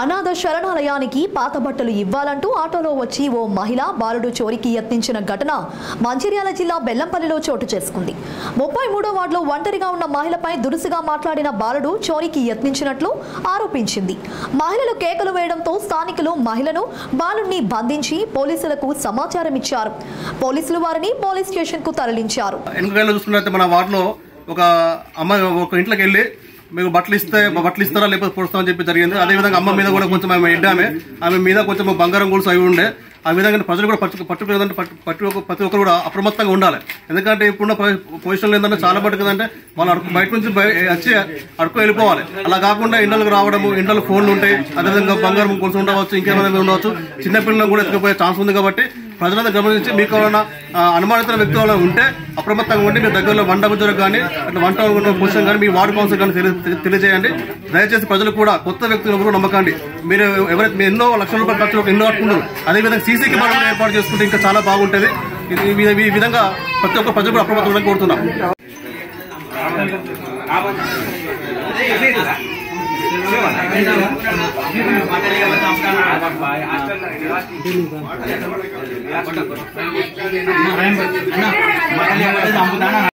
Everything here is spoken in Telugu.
అనాథ శరణాలయానికి పాత బట్టలు ఇవ్వాలంటూ ఆటోలో వచ్చి ఓ మహిళ బాలుడు చోరీకి యత్నించిన ఘటన మంచిర్యాల జిల్లా బెల్లంపల్లిలో చోటు చేసుకుంది. 33వ వార్డులో ఒంటరిగా ఉన్న మహిళపై దురుసుగా మాట్లాడిన బాలుడు చోరీకి యత్నించినట్లు ఆరోపించింది. మహిళలు కేకలు వేయడంతో స్థానికులు మహిళను బాలుడిని బంధించి పోలీసులకు సమాచారం ఇచ్చారు. పోలీసులు వారిని పోలీస్ స్టేషన్ కు తరలించారు. మన వార్డులో ఒక అమ్మాయి ఒక ఇంట్లోకి వెళ్ళి మీకు బట్టలు ఇస్తారా లేకపోతే పొడుస్తామని చెప్పి జరిగింది. అదేవిధంగా అమ్మ మీద కూడా కొంచెం ఆమె ఎడ్డామే, ఆమె మీద కొంచెం బంగారం గొలుసు అవి ఉండే. ఆ విధంగా ప్రజలు కూడా ప్రతి ఒక్కరు కూడా అప్రమత్తంగా ఉండాలి. ఎందుకంటే ఇప్పుడున్న పొజిషన్లో ఏంటంటే చాలా పట్టుకుందంటే వాళ్ళు బయట నుంచి వచ్చి అడుకు వెళ్ళిపోవాలి. అలా కాకుండా ఇండ్లకు రావడము, ఇండ్లలో ఫోన్లు ఉంటాయి, అదేవిధంగా బంగారం గొలుసు ఉండవచ్చు, ఇంకేమైనా ఉండవచ్చు. చిన్నపిల్లలను కూడా ఎత్తుకుపోయే ఛాన్స్ ఉంది. కాబట్టి ప్రజలంతా గమనించి మీకు ఏమైనా అనుమానిత వ్యక్తులు ఉంటే అప్రమత్తంగా ఉండి మీ దగ్గరలో వంట బుజ్జలకు కానీ అట్లా వంట పొజిషన్ కానీ మీ వార్డు కౌన్సిల్ కానీ తెలియజేయండి. దయచేసి ప్రజలు కూడా కొత్త వ్యక్తులు కూడా నమ్మకండి. మీరు ఎవరైతే ఎన్నో లక్షల రూపాయలు ఖర్చు ఎన్నో కట్టుకుంటారు, అదేవిధంగా సీసీ కెమెరాలు ఏర్పాటు చేసుకుంటే ఇంకా చాలా బాగుంటుంది. ఈ విధంగా ప్రతి ఒక్క ప్రజలు కూడా అప్రమత్తంగా కోరుతున్నాం.